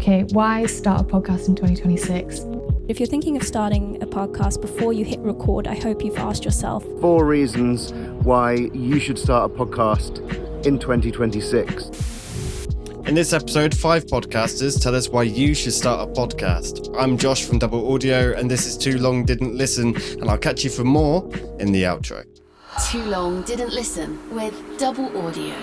Okay, why start a podcast in 2026? If you're thinking of starting a podcast before you hit record, I hope you've asked yourself 4 reasons why you should start a podcast in 2026. In this episode, 5 podcasters tell us why you should start a podcast. I'm Josh from Double Audio, and this is Too Long Didn't Listen, and I'll catch you for more in the outro. Too Long Didn't Listen with Double Audio.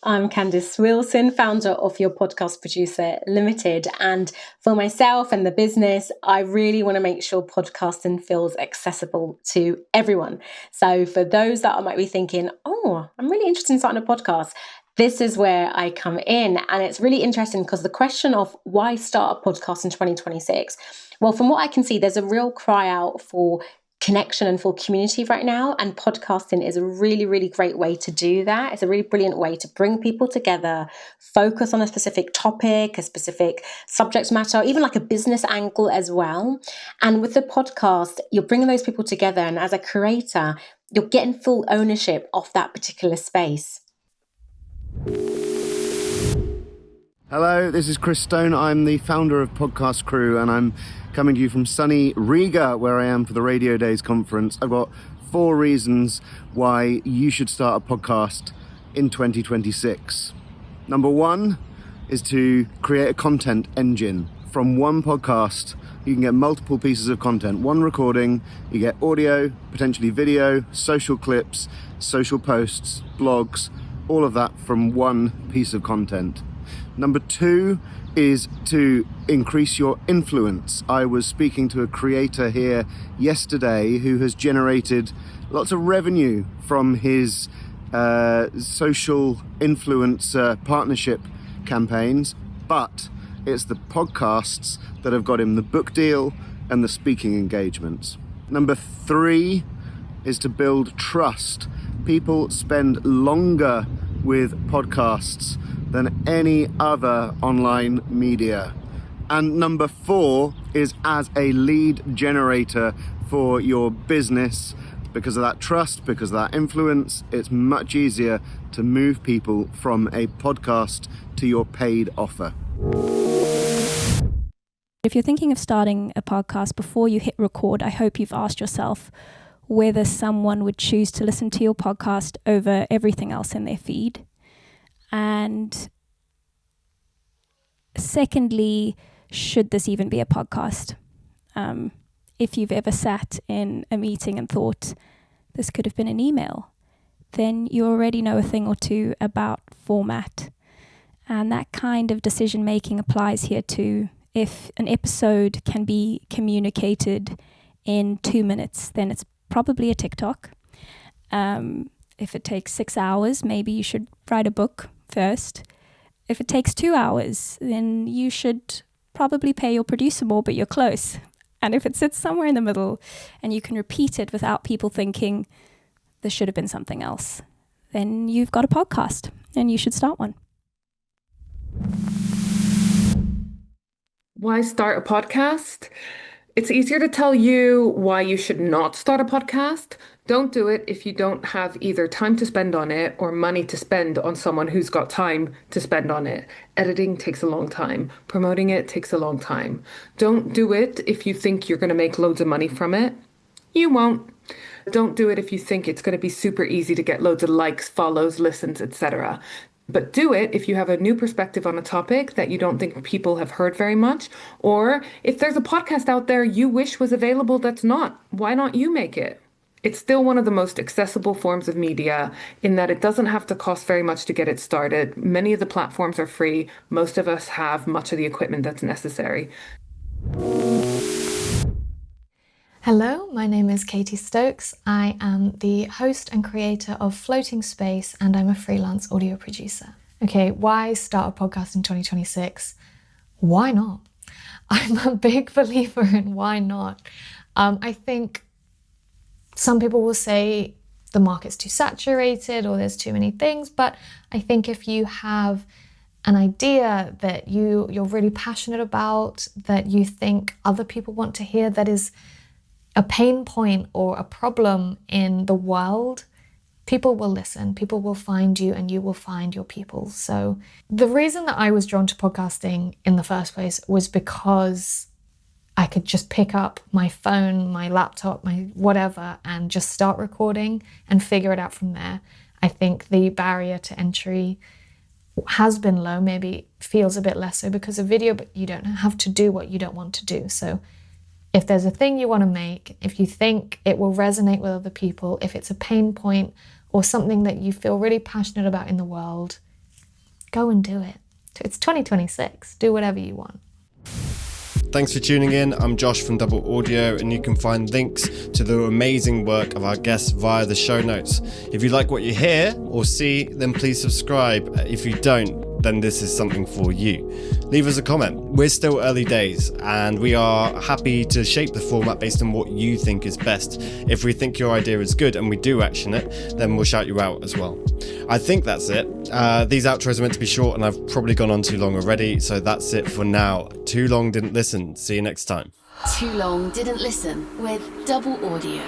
I'm Candace Wilson, founder of Your Podcast Producer Limited. And for myself and the business, I really want to make sure podcasting feels accessible to everyone. So for those that might be thinking, I'm really interested in starting a podcast, this is where I come in. And it's really interesting because the question of why start a podcast in 2026? Well, from what I can see, there's a real cry out for connection and for community right now, and podcasting is a really, really great way to do that. It's a really brilliant way to bring people together, focus on a specific topic, a specific subject matter, even like a business angle as well. And with the podcast, you're bringing those people together, and as a creator, you're getting full ownership of that particular space. Hello, this is Chris Stone. I'm the founder of Podcast Crew, and I'm coming to you from sunny Riga, where I am for the Radio Days conference. I've got 4 reasons why you should start a podcast in 2026. Number 1 is to create a content engine. From one podcast, you can get multiple pieces of content. One recording, you get audio, potentially video, social clips, social posts, blogs, all of that from one piece of content. Number 2 is to increase your influence. I was speaking to a creator here yesterday who has generated lots of revenue from his social influencer partnership campaigns, but it's the podcasts that have got him the book deal and the speaking engagements. Number 3 is to build trust. People spend longer with podcasts than any other online media. And number 4 is as a lead generator for your business. Because of that trust, because of that influence, it's much easier to move people from a podcast to your paid offer. If you're thinking of starting a podcast before you hit record, I hope you've asked yourself whether someone would choose to listen to your podcast over everything else in their feed. And secondly, should this even be a podcast? If you've ever sat in a meeting and thought this could have been an email, then you already know a thing or two about format. And that kind of decision making applies here too. If an episode can be communicated in 2 minutes, then it's probably a TikTok. If it takes 6 hours, maybe you should write a book first. If it takes 2 hours, then you should probably pay your producer more, but you're close. And if it sits somewhere in the middle and you can repeat it without people thinking this should have been something else, then you've got a podcast and you should start one. Why start a podcast? It's easier to tell you why you should not start a podcast. Don't do it if you don't have either time to spend on it or money to spend on someone who's got time to spend on it. Editing takes a long time. Promoting it takes a long time. Don't do it if you think you're going to make loads of money from it. You won't. Don't do it if you think it's going to be super easy to get loads of likes, follows, listens, etc. But do it if you have a new perspective on a topic that you don't think people have heard very much, or if there's a podcast out there you wish was available that's not. Why not you make it? It's still one of the most accessible forms of media in that it doesn't have to cost very much to get it started. Many of the platforms are free. Most of us have much of the equipment that's necessary. Hello, my name is Katie Stokes. I am the host and creator of Floating Space, and I'm a freelance audio producer. Okay, why start a podcast in 2026? Why not? I'm a big believer in why not. I think some people will say the market's too saturated or there's too many things, but I think if you have an idea that you're really passionate about, that you think other people want to hear, that is a pain point or a problem in the world, people will listen, people will find you, and you will find your people. So the reason that I was drawn to podcasting in the first place was because I could just pick up my phone, my laptop, my whatever, and just start recording and figure it out from there. I think the barrier to entry has been low, maybe feels a bit less so because of video, but you don't have to do what you don't want to do. So if there's a thing you want to make, if you think it will resonate with other people, if it's a pain point or something that you feel really passionate about in the world, go and do it. It's 2026. Do whatever you want. Thanks for tuning in. I'm Josh from Double Audio, and you can find links to the amazing work of our guests via the show notes. If you like what you hear or see, then please subscribe. If you don't, then this is something for you. Leave us a comment. We're still early days, and we are happy to shape the format based on what you think is best. If we think your idea is good and we do action it, then we'll shout you out as well. I think that's it. These outros are meant to be short, and I've probably gone on too long already, so that's it for now. Too long didn't listen. See you next time. Too Long Didn't Listen with Double Audio.